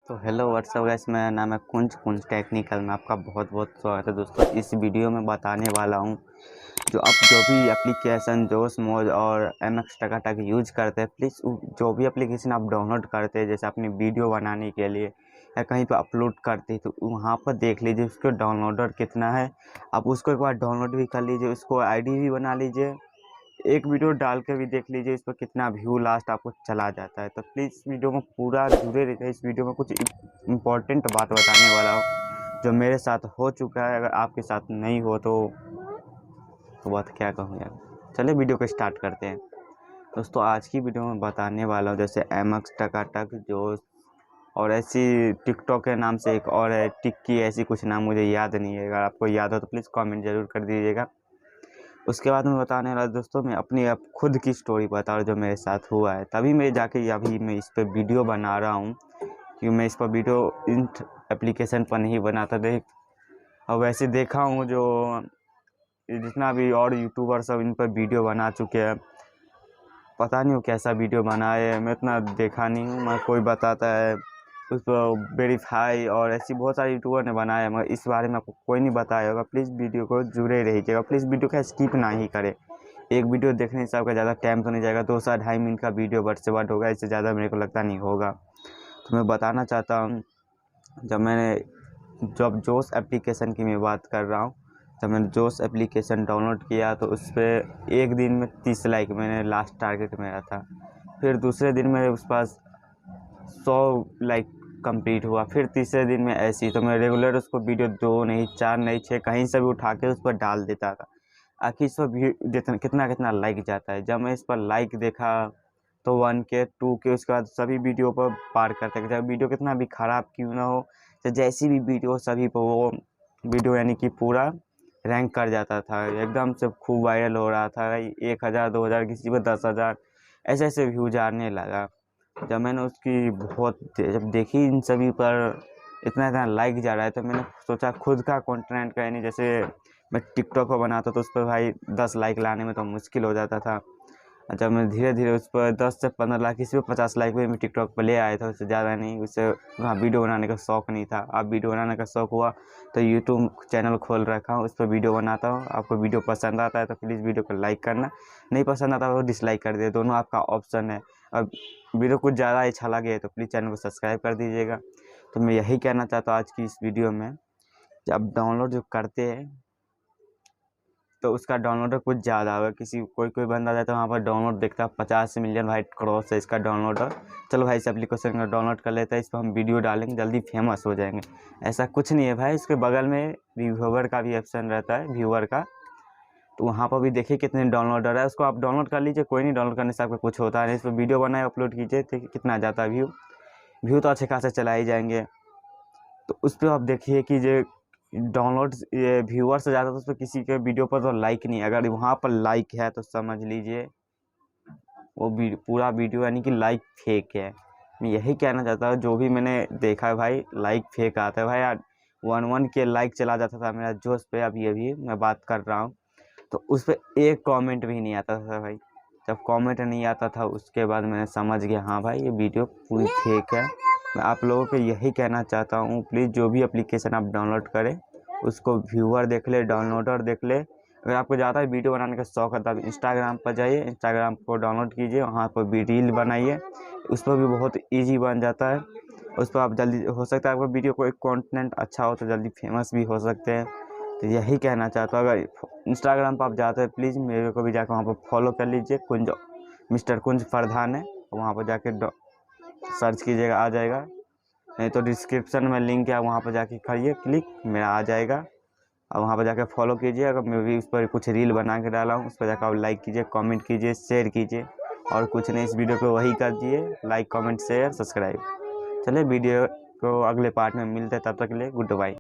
तो hello what's up guys, मेरा नाम है कुंज टेक्निकल में आपका बहुत बहुत स्वागत है दोस्तों। इस वीडियो में बताने वाला हूं जो आप जो भी एप्लीकेशन जोश मोज और MX टका टक यूज करते हैं, प्लीज़ जो भी एप्लीकेशन आप डाउनलोड करते हैं, जैसे अपनी वीडियो बनाने के लिए या कहीं पर अपलोड करते हैं, तो वहाँ पर देख लीजिए उसको डाउनलोडर कितना है। आप उसको एक बार डाउनलोड भी कर लीजिए, उसको ID भी बना लीजिए, एक वीडियो डाल के भी देख लीजिए इस पर कितना व्यू लास्ट आपको चला जाता है। तो प्लीज़ वीडियो में पूरा जुड़े रहिए। इस वीडियो में कुछ इम्पोर्टेंट बात बताने वाला हूँ जो मेरे साथ हो चुका है। अगर आपके साथ नहीं हो तो बात क्या कहूँ यार। चलिए वीडियो को स्टार्ट करते हैं दोस्तों। आज की वीडियो में बताने वाला हूँ जैसे MX टका टक जो और ऐसी टिकटॉक के नाम से एक और है टिक्की, ऐसी कुछ नाम मुझे याद नहीं है। अगर आपको याद हो तो प्लीज़ कमेंट ज़रूर कर दीजिएगा। उसके बाद मैं बताने वाला दोस्तों, मैं अपनी आप खुद की स्टोरी बता रहा हूँ जो मेरे साथ हुआ है। तभी मैं जाके अभी मैं इस पर वीडियो बना रहा हूँ, क्योंकि मैं इस पर वीडियो इन एप्लीकेशन पर नहीं बनाता देख। और वैसे देखा हूँ जो जितना भी और यूट्यूबर सब इन पर वीडियो बना चुके हैं, पता नहीं वो कैसा वीडियो बनाए, मैं इतना देखा नहीं हूँ। मैं कोई बताता है उस पर वेरीफाई और ऐसी बहुत सारे यूट्यूबर ने बनाया है, मगर इस बारे में आपको कोई नहीं बताया होगा। प्लीज़ वीडियो को जुड़े रहिएगा, प्लीज़ वीडियो का स्किप ना ही करें। एक वीडियो देखने से आपका ज़्यादा टाइम तो नहीं जाएगा, 2 से 2.5 मिनट का वीडियो बट से बट होगा, इससे ज़्यादा मेरे को लगता नहीं होगा। तो मैं बताना चाहता हूँ, जब जोश एप्लीकेशन की मैं बात कर रहा हूँ, जब मैंने जोश एप्लीकेशन डाउनलोड किया तो उस पर एक दिन में 30 लाइक मैंने लास्ट टारगेट मेरा था। फिर दूसरे दिन मेरे उस पास 100 लाइक कंप्लीट हुआ। फिर तीसरे दिन में ऐसी, तो मैं रेगुलर उसको वीडियो 2 नहीं 4 नहीं 6 कहीं से भी उठा के उस पर डाल देता था। आखिर इस पर जितना कितना लाइक जाता है। जब मैं इस पर लाइक देखा तो 1 के 2 के, उसके बाद सभी वीडियो पर पार करते हैं। जब वीडियो कितना भी ख़राब क्यों ना हो, तो जैसी भी वीडियो सभी पर वो वीडियो यानी कि पूरा रैंक कर जाता था, एकदम से खूब वायरल हो रहा था। 1000 2000 किसी पर 10,000 ऐसे ऐसे व्यूज आने लगा। जब मैंने उसकी जब देखी इन सभी पर इतना इतना लाइक जा रहा है, तो मैंने सोचा खुद का कंटेंट का, यानी जैसे मैं टिकटॉक पर बनाता तो उस पर भाई 10 लाइक लाने में तो मुश्किल हो जाता था। जब मैं धीरे धीरे उस पर 10 से 15 लाख, किसी पर 50 लाइक भी मैं टिकटॉक पर ले आया था, उससे ज़्यादा नहीं। उससे वहाँ वीडियो बनाने का शौक़ नहीं था। अब वीडियो बनाने का शौक़ हुआ तो यूट्यूब चैनल खोल रखा हूँ, उस पर वीडियो बनाता हूँ। आपको वीडियो पसंद आता है तो प्लीज़ वीडियो को लाइक करना, नहीं पसंद आता तो डिसलाइक कर दे, दोनों आपका ऑप्शन है। अब वीडियो कुछ ज़्यादा अच्छा लगे तो प्लीज़ चैनल को सब्सक्राइब कर दीजिएगा। तो मैं यही कहना चाहता हूँ आज की इस वीडियो में, जब डाउनलोड जो करते हैं तो उसका डाउनलोडर कुछ ज़्यादा होगा। कोई बंदा जाता है वहाँ पर डाउनलोड देखता है 50 मिलियन भाई क्रॉस है इसका डाउनलोडर, चलो भाई इस एप्लीकेशन का डाउनलोड कर लेता है, इस पर हम वीडियो डालेंगे जल्दी फेमस हो जाएंगे। ऐसा कुछ नहीं है भाई। इसके बगल में व्यूअर का भी ऑप्शन रहता है, व्यूअर का, तो वहाँ पर भी देखिए कितने डाउनलोडर है, उसको आप डाउनलोड कर लीजिए। कोई नहीं, डाउनलोड करने से आपका कुछ होता है नहीं। इस पर वीडियो बनाए अपलोड कीजिए, देखिए कितना जाता है व्यू तो अच्छे खासे चला ही जाएंगे। तो उस पर आप देखिए कि जो डाउनलोड ये व्यूअर से ज़्यादा तो उस पर किसी के वीडियो पर तो लाइक नहीं। अगर वहाँ पर लाइक है तो समझ लीजिए वो पूरा वीडियो यानी कि लाइक फेक है। मैं यही कहना चाहता हूँ, जो भी मैंने देखा है भाई लाइक फेक आता है भाई। यार 1 के लाइक चला जाता था मेरा जोश पे, अभी मैं बात कर रहा हूँ, तो उस पर एक कमेंट भी नहीं आता था भाई। जब कमेंट नहीं आता था उसके बाद मैंने समझ गया हाँ भाई ये वीडियो पूरी फेक है। मैं आप लोगों को यही कहना चाहता हूँ, प्लीज़ जो भी एप्लीकेशन आप डाउनलोड करें उसको व्यूअर देख ले, डाउनलोडर देख ले। अगर आपको ज़्यादा वीडियो बनाने का शौक़ है तो आप इंस्टाग्राम पर जाइए, इंस्टाग्राम को डाउनलोड कीजिए, वहाँ पर भी रील बनाइए, उस पर भी बहुत ईजी बन जाता है। उस पर आप जल्दी, हो सकता है आपका वीडियो कोई कंटेंट अच्छा हो तो जल्दी फेमस भी हो सकते हैं। तो यही कहना चाहता हूँ, अगर इंस्टाग्राम पर आप जाते हैं प्लीज़ मेरे को भी जाकर वहाँ पर फॉलो कर लीजिए। मिस्टर कुंज प्रधान है, वहाँ पर जाके सर्च कीजिएगा, आ जाएगा। नहीं तो डिस्क्रिप्शन में लिंक है, वहाँ पर जाके करिए क्लिक, मेरा आ जाएगा। और वहाँ पर जाकर फॉलो कीजिए। अगर मैं भी उस पर कुछ रील बना के डाला हूँ, उस पर जाकर आप लाइक कीजिए, कमेंट कीजिए, शेयर कीजिए, और कुछ नहीं, इस वीडियो को वही कर दिए, लाइक कमेंट शेयर सब्सक्राइब। चलिए वीडियो को अगले पार्ट में मिलते हैं, तब तक के लिए गुड बाय।